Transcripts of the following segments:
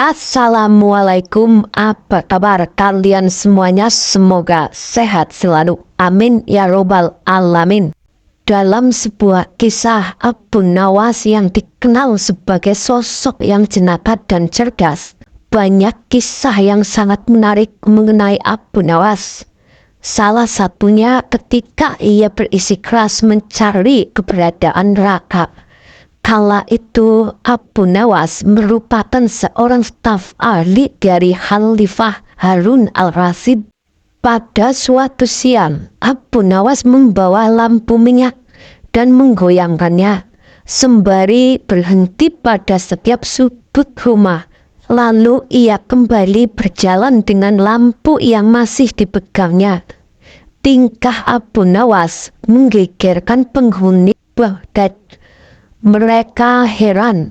Assalamualaikum, apa kabar kalian semuanya? Semoga sehat selalu. Amin ya robbal alamin. Dalam sebuah kisah, Abu Nawas yang dikenal sebagai sosok yang jenaka dan cerdas, banyak kisah yang sangat menarik mengenai Abu Nawas. Salah satunya ketika ia bersikeras mencari keberadaan Raka. Kala itu Abu Nawas merupakan seorang staf ahli dari Khalifah Harun al-Rasyid. Pada suatu siang, Abu Nawas membawa lampu minyak dan menggoyangkannya, sembari berhenti pada setiap sudut rumah. Lalu ia kembali berjalan dengan lampu yang masih dipegangnya. Tingkah Abu Nawas menggegerkan penghuni Baghdad. Mereka heran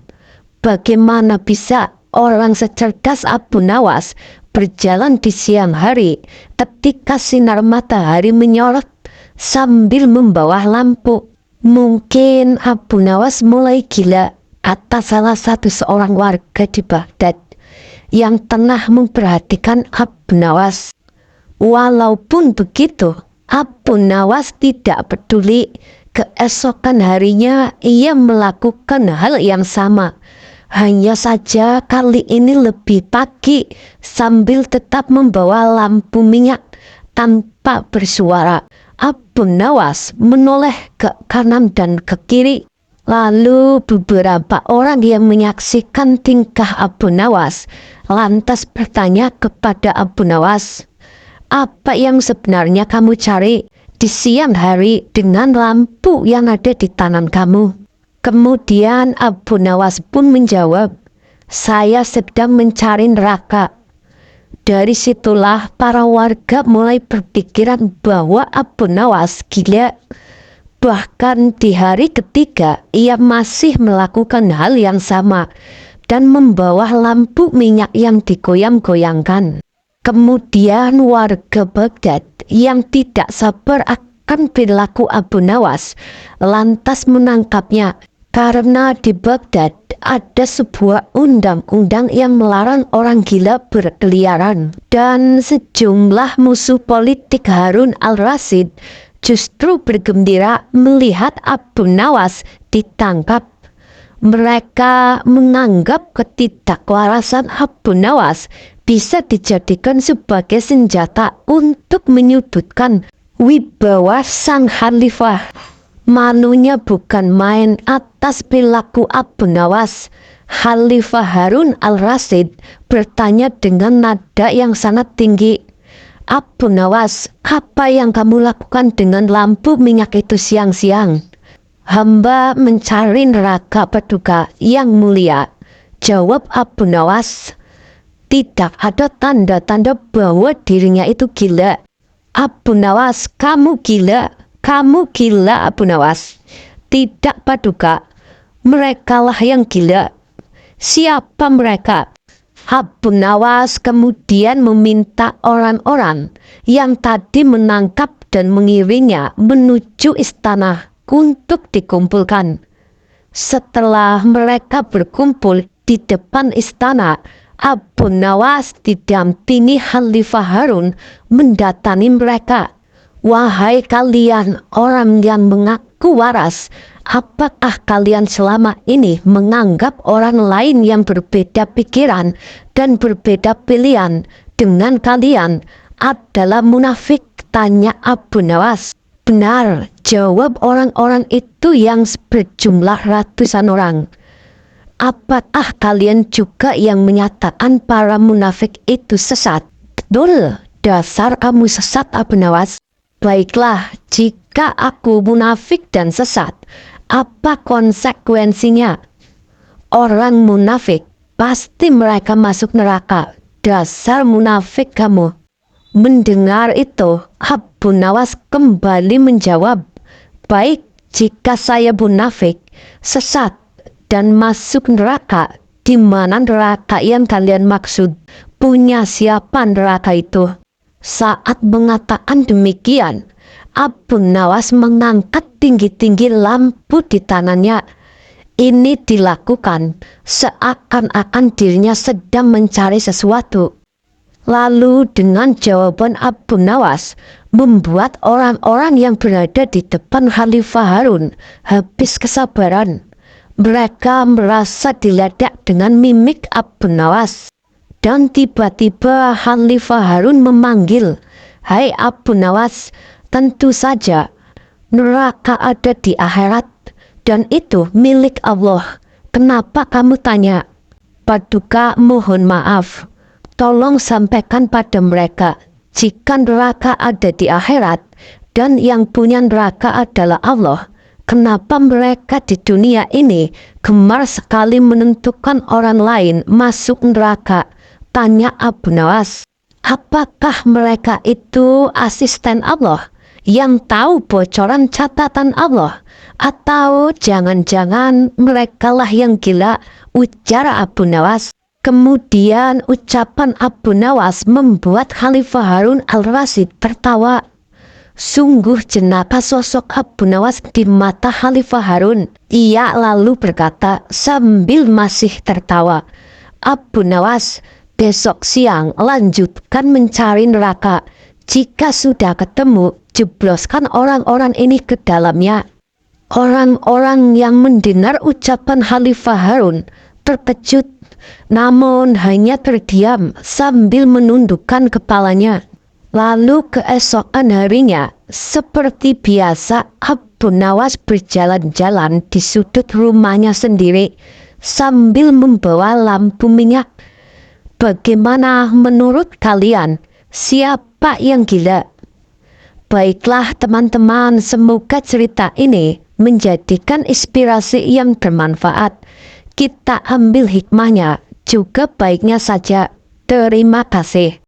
bagaimana bisa orang secerdas Abu Nawas berjalan di siang hari ketika sinar matahari menyorot sambil membawa lampu. Mungkin Abu Nawas mulai gila atas salah satu seorang warga di Baghdad yang tengah memperhatikan Abu Nawas. Walaupun begitu, Abu Nawas tidak peduli. Keesokan harinya ia melakukan hal yang sama. Hanya saja kali ini lebih pagi sambil tetap membawa lampu minyak tanpa bersuara. Abu Nawas menoleh ke kanan dan ke kiri. Lalu beberapa orang yang menyaksikan tingkah Abu Nawas lantas bertanya kepada Abu Nawas, "Apa yang sebenarnya kamu cari di siang hari dengan lampu yang ada di tangan kamu?" Kemudian Abu Nawas pun menjawab, "Saya sedang mencari neraka." Dari situlah para warga mulai berpikiran bahwa Abu Nawas gila. Bahkan di hari ketiga ia masih melakukan hal yang sama dan membawa lampu minyak yang digoyang-goyangkan. Kemudian warga Baghdad yang tidak sabar akan perilaku Abu Nawas lantas menangkapnya, karena di Baghdad ada sebuah undang-undang yang melarang orang gila berkeliaran, dan sejumlah musuh politik Harun al-Rasyid justru bergembira melihat Abu Nawas ditangkap. Mereka menganggap ketidakwarasan Abu Nawas bisa dijadikan sebagai senjata untuk menyudutkan wibawa sang khalifah. Malunya bukan main atas perilaku Abu Nawas. Khalifah Harun al-Rasyid bertanya dengan nada yang sangat tinggi, "Abu Nawas, apa yang kamu lakukan dengan lampu minyak itu siang-siang?" "Hamba mencari neraka Paduka yang mulia," jawab Abu Nawas. Tidak ada tanda-tanda bahwa dirinya itu gila. "Abu Nawas, kamu gila. Kamu gila, Abu Nawas." "Tidak, Paduka. Merekalah yang gila." "Siapa mereka?" Abu Nawas kemudian meminta orang-orang yang tadi menangkap dan mengiringnya menuju istana untuk dikumpulkan. Setelah mereka berkumpul di depan istana, Abu Nawas didampingi Khalifah Harun mendatangi mereka. "Wahai kalian orang yang mengaku waras, apakah kalian selama ini menganggap orang lain yang berbeda pikiran dan berbeda pilihan dengan kalian adalah munafik?" tanya Abu Nawas. "Benar," jawab orang-orang itu yang berjumlah ratusan orang. "Apakah kalian juga yang menyatakan para munafik itu sesat?" "Betul, dasar kamu sesat, Abu Nawas." "Baiklah, jika aku munafik dan sesat, apa konsekuensinya?" "Orang munafik pasti mereka masuk neraka. Dasar munafik kamu." Mendengar itu, Abu Nawas kembali menjawab, "Baik, jika saya munafik, sesat, dan masuk neraka, di mana neraka yang kalian maksud? Punya siapa neraka itu?" Saat mengatakan demikian, Abu Nawas mengangkat tinggi-tinggi lampu di tangannya. Ini dilakukan seakan-akan dirinya sedang mencari sesuatu. Lalu dengan jawaban Abu Nawas membuat orang-orang yang berada di depan Khalifah Harun habis kesabaran. Mereka merasa diledak dengan mimik Abu Nawas. Dan tiba-tiba Khalifah Harun memanggil, "Hai Abu Nawas, tentu saja neraka ada di akhirat. Dan itu milik Allah. Kenapa kamu tanya?" "Paduka, mohon maaf. Tolong sampaikan pada mereka, jika neraka ada di akhirat dan yang punya neraka adalah Allah, kenapa mereka di dunia ini gemar sekali menentukan orang lain masuk neraka?" Tanya Abu Nawas. Apakah mereka itu asisten Allah yang tahu bocoran catatan Allah? Atau jangan-jangan merekalah yang gila, ujar Abu Nawas. Kemudian ucapan Abu Nawas membuat Khalifah Harun al-Rasyid tertawa. Sungguh jenaka sosok Abu Nawas di mata Khalifah Harun. Ia lalu berkata sambil masih tertawa, "Abu Nawas, besok siang lanjutkan mencari neraka. Jika sudah ketemu, jebloskan orang-orang ini ke dalamnya." Orang-orang yang mendengar ucapan Khalifah Harun terkejut, namun hanya terdiam sambil menundukkan kepalanya. Lalu keesokan harinya, seperti biasa, Abu Nawas berjalan-jalan di sudut rumahnya sendiri sambil membawa lampu minyak. Bagaimana menurut kalian? Siapa yang gila? Baiklah teman-teman, semoga cerita ini menjadikan inspirasi yang bermanfaat. Kita ambil hikmahnya, juga baiknya saja. Terima kasih.